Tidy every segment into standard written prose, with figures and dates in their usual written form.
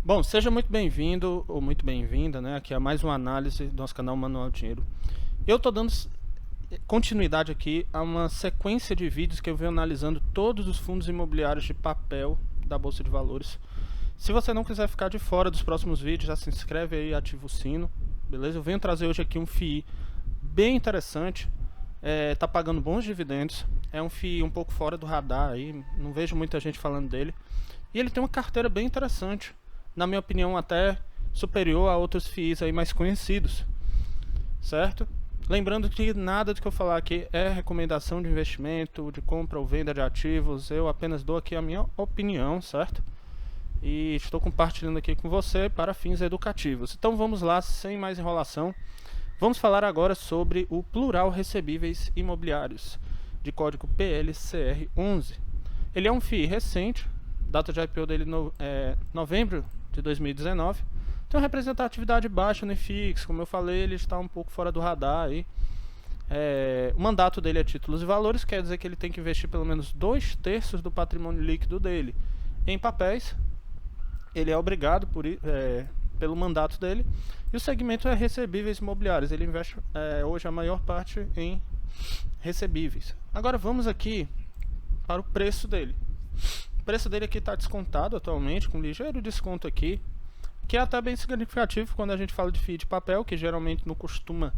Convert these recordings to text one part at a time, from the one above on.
Bom, seja muito bem-vindo ou muito bem-vinda, né? Aqui é mais uma análise do nosso canal Manual Dinheiro. Eu estou dando continuidade aqui a uma sequência de vídeos que eu venho analisando todos os fundos imobiliários de papel da Bolsa de Valores. Se você não quiser ficar de fora dos próximos vídeos, já se inscreve aí e ativa o sino, beleza? Eu venho trazer hoje aqui um FII bem interessante, tá pagando bons dividendos, é um FII um pouco fora do radar aí, não vejo muita gente falando dele, e ele tem uma carteira bem interessante, na minha opinião até superior a outros FIIs aí mais conhecidos, certo? Lembrando que nada do que eu falar aqui é recomendação de investimento, de compra ou venda de ativos, eu apenas dou aqui a minha opinião, certo? E estou compartilhando aqui com você para fins educativos. Então vamos lá, sem mais enrolação. Vamos falar agora sobre o Plural Recebíveis Imobiliários, de código PLCR11. Ele é um FII recente, data de IPO dele novembro de 2019. Tem uma representatividade baixa no IFIX, como eu falei, ele está um pouco fora do radar aí. O mandato dele é títulos e valores, quer dizer que ele tem que investir pelo menos 2/3 do patrimônio líquido dele em papéis. Ele é obrigado pelo mandato dele. E o segmento é recebíveis imobiliários. Ele investe hoje a maior parte em recebíveis. Agora vamos aqui para o preço dele. O preço dele aqui está descontado atualmente, com ligeiro desconto aqui, que é até bem significativo quando a gente fala de FII de papel, que geralmente não costuma,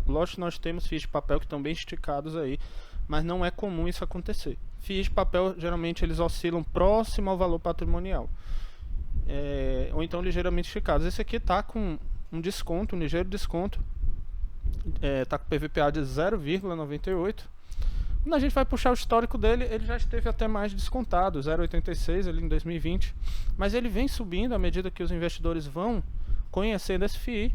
lógico que nós temos FIIs de papel que estão bem esticados aí, mas não é comum isso acontecer. FIIs de papel, geralmente eles oscilam próximo ao valor patrimonial, ou então ligeiramente esticados. Esse aqui está com um desconto, um ligeiro desconto, está com PVPA de 0,98. Quando a gente vai puxar o histórico dele, ele já esteve até mais descontado, 0,86 ali em 2020. Mas ele vem subindo à medida que os investidores vão conhecendo esse FII.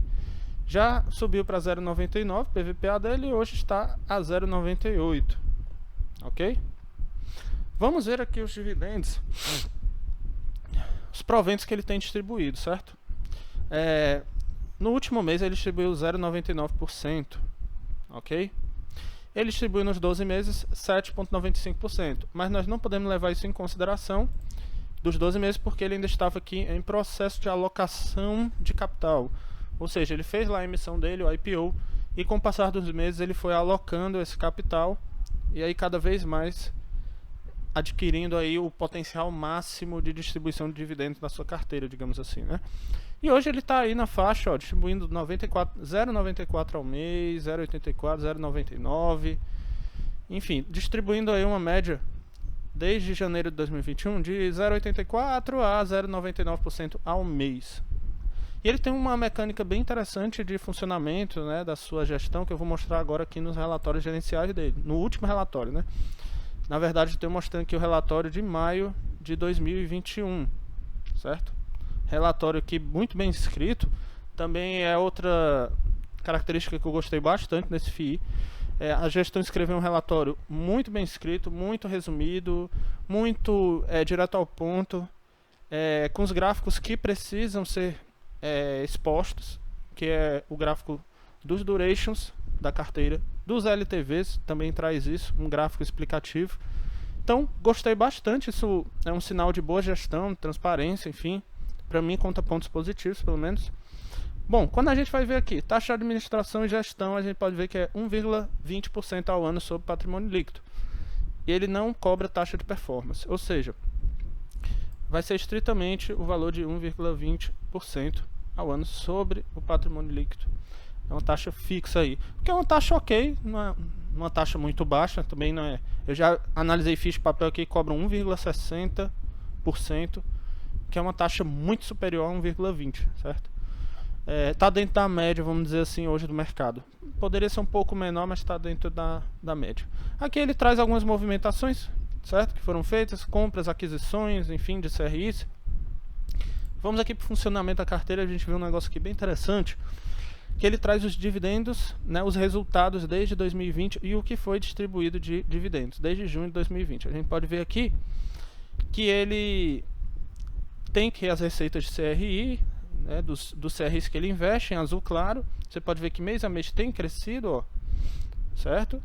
Já subiu para 0,99 PVPA dele e hoje está a 0,98. Ok? Vamos ver aqui os dividendos, os proventos que ele tem distribuído, certo? No último mês ele distribuiu 0,99%, ok? Ele distribui nos 12 meses 7,95%, mas nós não podemos levar isso em consideração dos 12 meses porque ele ainda estava aqui em processo de alocação de capital. Ou seja, ele fez lá a emissão dele, o IPO, e com o passar dos meses ele foi alocando esse capital e aí cada vez mais adquirindo aí o potencial máximo de distribuição de dividendos na sua carteira, digamos assim, né? E hoje ele está aí na faixa, ó, distribuindo 0,94 ao mês, 0,84, 0,99, enfim, distribuindo aí uma média desde janeiro de 2021 de 0,84 a 0,99% ao mês. E ele tem uma mecânica bem interessante de funcionamento, né, da sua gestão, que eu vou mostrar agora aqui nos relatórios gerenciais dele, no último relatório, né? Na verdade, estou mostrando aqui o relatório de maio de 2021, certo? Relatório aqui muito bem escrito. Também é outra característica que eu gostei bastante nesse FII. A gestão escreveu um relatório muito bem escrito, muito resumido, muito direto ao ponto, com os gráficos que precisam ser expostos, que é o gráfico dos durations da carteira, dos LTVs, também traz isso, um gráfico explicativo. Então, gostei bastante, isso é um sinal de boa gestão, transparência, enfim, para mim conta pontos positivos, pelo menos. Bom, quando a gente vai ver aqui, taxa de administração e gestão, a gente pode ver que é 1,20% ao ano sobre patrimônio líquido. E ele não cobra taxa de performance, ou seja, vai ser estritamente o valor de 1,20% ao ano sobre o patrimônio líquido. É uma taxa fixa aí, que é uma taxa ok, não é uma taxa muito baixa, também não é. Eu já analisei FIIs de papel que cobram 1,60%, que é uma taxa muito superior a 1,20%, certo? Está dentro da média, vamos dizer assim, hoje do mercado. Poderia ser um pouco menor, mas está dentro da média. Aqui ele traz algumas movimentações, certo? Que foram feitas, compras, aquisições, enfim, de CRIs. Vamos aqui para o funcionamento da carteira, a gente vê um negócio aqui bem interessante, que ele traz os dividendos, né, os resultados desde 2020 e o que foi distribuído de dividendos desde junho de 2020. A gente pode ver aqui que ele tem que as receitas de CRI, né, dos CRIs que ele investe em azul claro. Você pode ver que mês a mês tem crescido, ó, certo?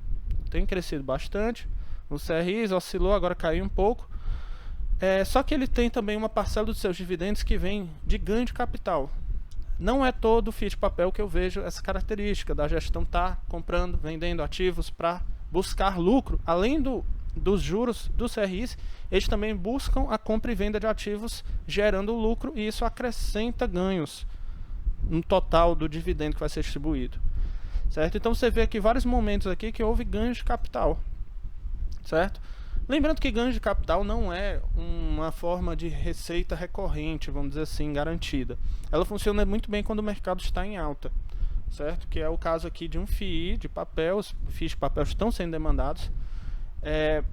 Tem crescido bastante. Os CRIs oscilou, agora caiu um pouco. Só que ele tem também uma parcela dos seus dividendos que vem de ganho de capital. Não é todo FII de papel que eu vejo essa característica da gestão estar comprando, vendendo ativos para buscar lucro. Além dos juros dos CRIs, eles também buscam a compra e venda de ativos gerando lucro, e isso acrescenta ganhos no total do dividendo que vai ser distribuído, certo? Então você vê aqui vários momentos aqui que houve ganhos de capital, certo? Lembrando que ganho de capital não é uma forma de receita recorrente, vamos dizer assim, garantida. Ela funciona muito bem quando o mercado está em alta, certo? Que é o caso aqui de um FII de papel. Os FIIs de papel estão sendo demandados.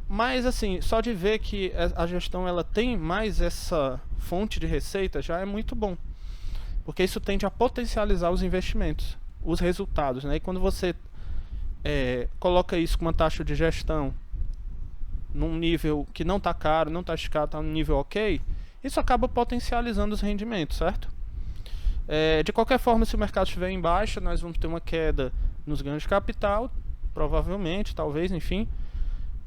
Mas assim, só de ver que a gestão ela tem mais essa fonte de receita já é muito bom, porque isso tende a potencializar os investimentos, os resultados, né? E quando você coloca isso com uma taxa de gestão num nível que não está caro, não está esticado, está num nível ok, isso acaba potencializando os rendimentos, certo? De qualquer forma, se o mercado estiver em baixa, nós vamos ter uma queda nos ganhos de capital, provavelmente, talvez, enfim,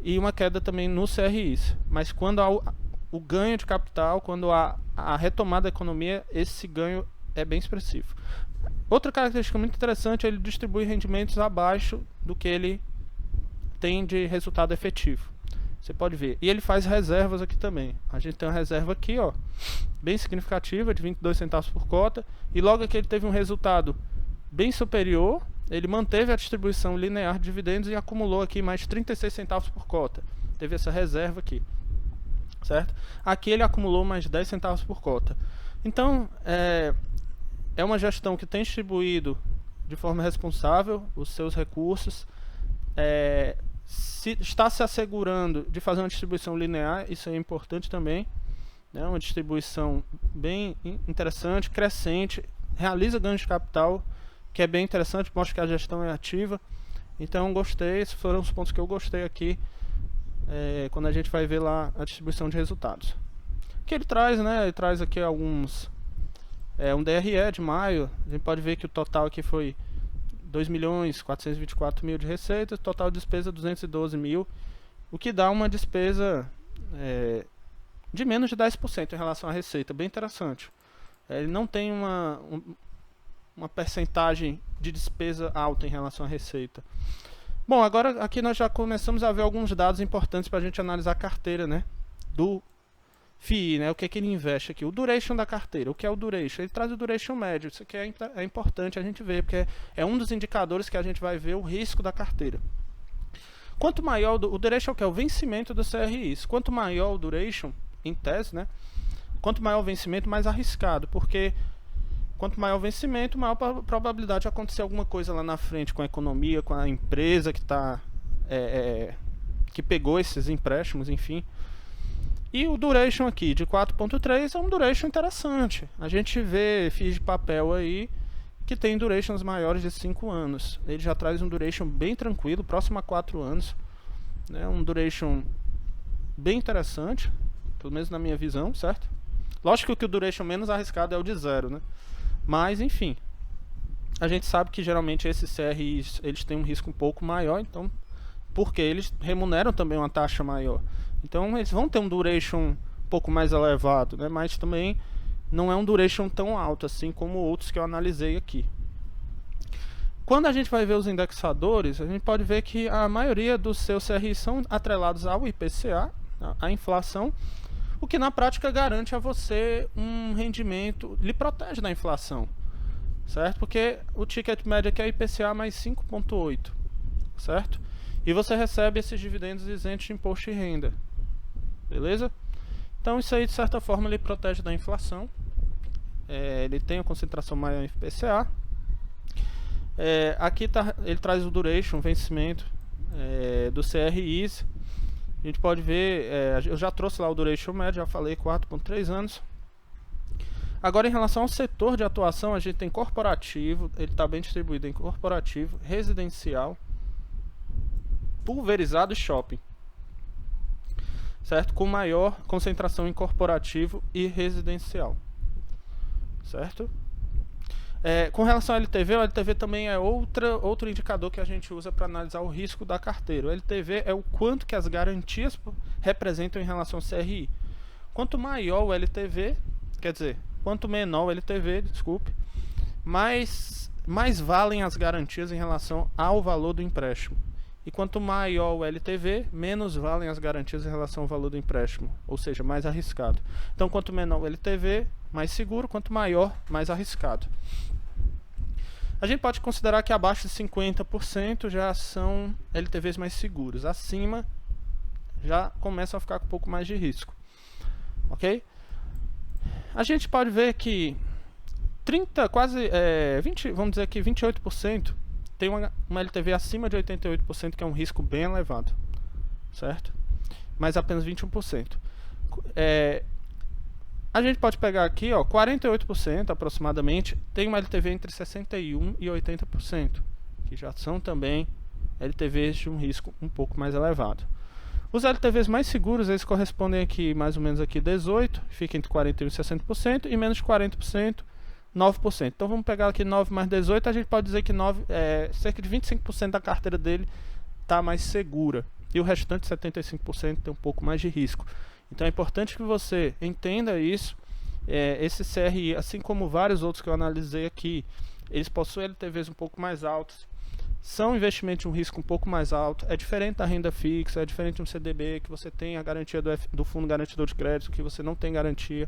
e uma queda também nos CRIs. Mas quando há o ganho de capital, quando há a retomada da economia, esse ganho é bem expressivo. Outra característica muito interessante é ele distribuir rendimentos abaixo do que ele tem de resultado efetivo. Você pode ver. E ele faz reservas aqui também. A gente tem uma reserva aqui, ó, bem significativa, de 22 centavos por cota. E logo que ele teve um resultado bem superior, ele manteve a distribuição linear de dividendos e acumulou aqui mais 36 centavos por cota. Teve essa reserva aqui, certo? Aqui ele acumulou mais 10 centavos por cota. Então, é uma gestão que tem distribuído de forma responsável os seus recursos, está se assegurando de fazer uma distribuição linear. Isso é importante também, né? Uma distribuição bem interessante, crescente, realiza ganho de capital, que é bem interessante, mostra que a gestão é ativa. Então gostei, esses foram os pontos que eu gostei aqui, quando a gente vai ver lá a distribuição de resultados. Que ele traz, né? Ele traz aqui alguns, um DRE de maio. A gente pode ver que o total aqui foi 2.424.000 de receita, total de despesa 212.000, o que dá uma despesa de menos de 10% em relação à receita, bem interessante. Ele não tem uma percentagem de despesa alta em relação à receita. Bom, agora aqui nós já começamos a ver alguns dados importantes para a gente analisar a carteira, né, do FII, né? O que ele investe aqui, o duration da carteira. O que é o duration? Ele traz o duration médio. Isso aqui é importante a gente ver, porque é um dos indicadores que a gente vai ver o risco da carteira. Quanto maior o duration, que é o vencimento do CRIs, quanto maior o duration, em tese, né? Quanto maior o vencimento, mais arriscado, porque quanto maior o vencimento, maior a probabilidade de acontecer alguma coisa lá na frente com a economia, com a empresa que que pegou esses empréstimos, enfim. E o duration aqui de 4.3 é um duration interessante. A gente vê FIIs de papel aí que tem durations maiores de 5 anos. Ele já traz um duration bem tranquilo, próximo a 4 anos. Né? Um duration bem interessante, pelo menos na minha visão, certo? Lógico que o duration menos arriscado é o de 0, né? Mas, enfim, a gente sabe que geralmente esses CRIs eles têm um risco um pouco maior, então, porque eles remuneram também uma taxa maior. Então eles vão ter um duration um pouco mais elevado, né? Mas também não é um duration tão alto assim como outros que eu analisei aqui. Quando a gente vai ver os indexadores, a gente pode ver que a maioria dos seus CRIs são atrelados ao IPCA, à inflação, o que na prática garante a você um rendimento, lhe protege da inflação, certo? Porque o ticket médio aqui é IPCA mais 5,8, certo? E você recebe esses dividendos isentos de imposto de renda. Beleza? Então isso aí de certa forma ele protege da inflação. Ele tem a concentração maior em IPCA. Aqui ele traz o duration, vencimento do CRIs. A gente pode ver, eu já trouxe lá o duration médio, já falei 4,3 anos. Agora em relação ao setor de atuação, a gente tem corporativo, ele está bem distribuído em corporativo, residencial, pulverizado e shopping, certo? Com maior concentração em corporativo e residencial, certo? Com relação ao LTV, o LTV também é outro indicador que a gente usa para analisar o risco da carteira. O LTV é o quanto que as garantias representam em relação ao CRI. quanto maior o LTV, quer dizer, quanto menor o LTV, desculpe, mais valem as garantias em relação ao valor do empréstimo. E quanto maior o LTV, menos valem as garantias em relação ao valor do empréstimo, ou seja, mais arriscado. Então, quanto menor o LTV, mais seguro, quanto maior, mais arriscado. A gente pode considerar que abaixo de 50% já são LTVs mais seguros. Acima, já começam a ficar com um pouco mais de risco. Ok? A gente pode ver que 20, vamos dizer que 28% tem uma LTV acima de 88%, que é um risco bem elevado, certo? Mas apenas 21%. A gente pode pegar aqui, ó, 48% aproximadamente tem uma LTV entre 61% e 80%, que já são também LTVs de um risco um pouco mais elevado. Os LTVs mais seguros, eles correspondem aqui mais ou menos aqui 18%, fica entre 41% e 60%, e menos de 40%, 9%. Então vamos pegar aqui 9 mais 18, a gente pode dizer que cerca de 25% da carteira dele está mais segura. E o restante, 75%, tem um pouco mais de risco. Então é importante que você entenda isso. Esse CRI, assim como vários outros que eu analisei aqui, eles possuem LTVs um pouco mais altos. São investimentos de um risco um pouco mais alto. É diferente da renda fixa, é diferente de um CDB, que você tem a garantia do Fundo Garantidor de Crédito, que você não tem garantia.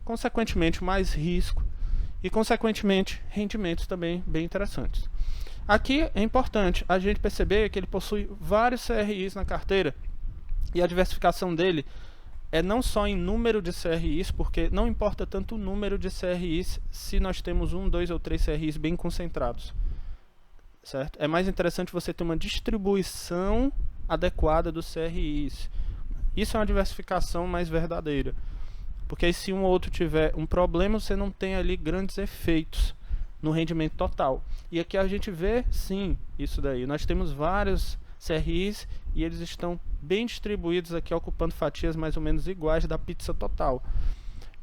Consequentemente, mais risco. E, consequentemente, rendimentos também bem interessantes. Aqui é importante a gente perceber que ele possui vários CRIs na carteira. E a diversificação dele é não só em número de CRIs, porque não importa tanto o número de CRIs se nós temos 1, 2 ou 3 CRIs bem concentrados. Certo? É mais interessante você ter uma distribuição adequada dos CRIs. Isso é uma diversificação mais verdadeira. Porque aí, se um ou outro tiver um problema, você não tem ali grandes efeitos no rendimento total. E aqui a gente vê, sim, isso daí. Nós temos vários CRIs e eles estão bem distribuídos aqui, ocupando fatias mais ou menos iguais da pizza total.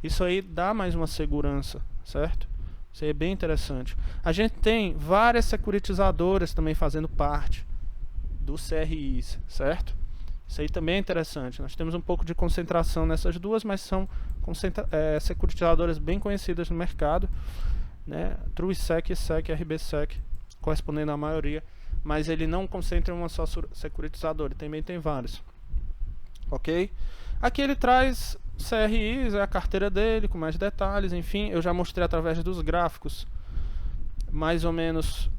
Isso aí dá mais uma segurança, certo? Isso aí é bem interessante. A gente tem várias securitizadoras também fazendo parte dos CRIs, certo? Isso aí também é interessante. Nós temos um pouco de concentração nessas duas, mas são securitizadoras bem conhecidas no mercado, né? TrueSec, SEC, RBSec, correspondendo à maioria, mas ele não concentra em uma só securitizadora, também tem vários. Ok? Aqui ele traz CRIs, é a carteira dele, com mais detalhes, enfim, eu já mostrei através dos gráficos mais ou menos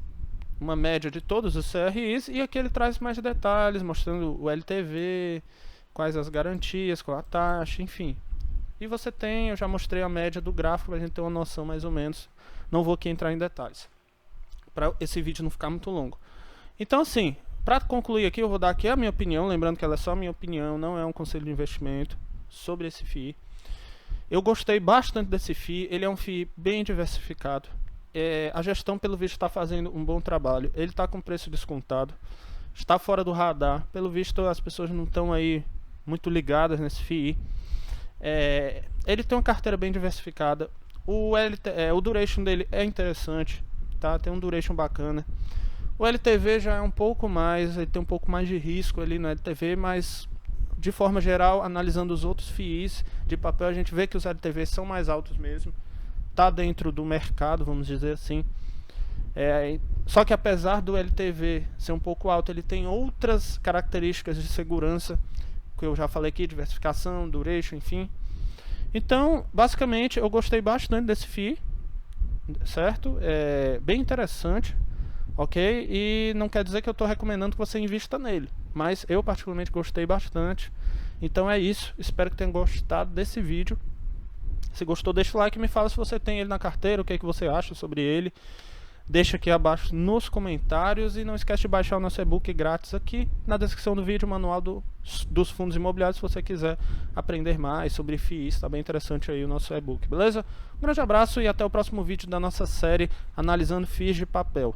uma média de todos os CRIs, e aqui ele traz mais detalhes, mostrando o LTV, quais as garantias, qual a taxa, enfim. E você tem, eu já mostrei a média do gráfico para a gente ter uma noção mais ou menos. Não vou aqui entrar em detalhes, para esse vídeo não ficar muito longo. Então, assim, para concluir aqui, eu vou dar aqui a minha opinião, lembrando que ela é só a minha opinião, não é um conselho de investimento sobre esse FII. Eu gostei bastante desse FII, ele é um FII bem diversificado. A gestão, pelo visto, está fazendo um bom trabalho. Ele está com preço descontado, está fora do radar. Pelo visto, as pessoas não estão aí muito ligadas nesse FII. Ele tem uma carteira bem diversificada. O duration dele é interessante, tá? Tem um duration bacana. O LTV já é um pouco mais, ele tem um pouco mais de risco ali no LTV, mas de forma geral, analisando os outros FIIs de papel, a gente vê que os LTVs são mais altos mesmo. Está dentro do mercado, vamos dizer assim. Só que apesar do LTV ser um pouco alto, ele tem outras características de segurança, que eu já falei aqui, diversificação, duration, enfim. Então, basicamente, eu gostei bastante desse FII, certo? É bem interessante, ok? E não quer dizer que eu estou recomendando que você invista nele, mas eu particularmente gostei bastante. Então é isso, espero que tenha gostado desse vídeo. Se gostou, deixa o like e me fala se você tem ele na carteira, o que é que você acha sobre ele. Deixa aqui abaixo nos comentários e não esquece de baixar o nosso e-book grátis aqui na descrição do vídeo, o manual dos fundos imobiliários, se você quiser aprender mais sobre FIIs, está bem interessante aí o nosso e-book, beleza? Um grande abraço e até o próximo vídeo da nossa série analisando FIIs de papel.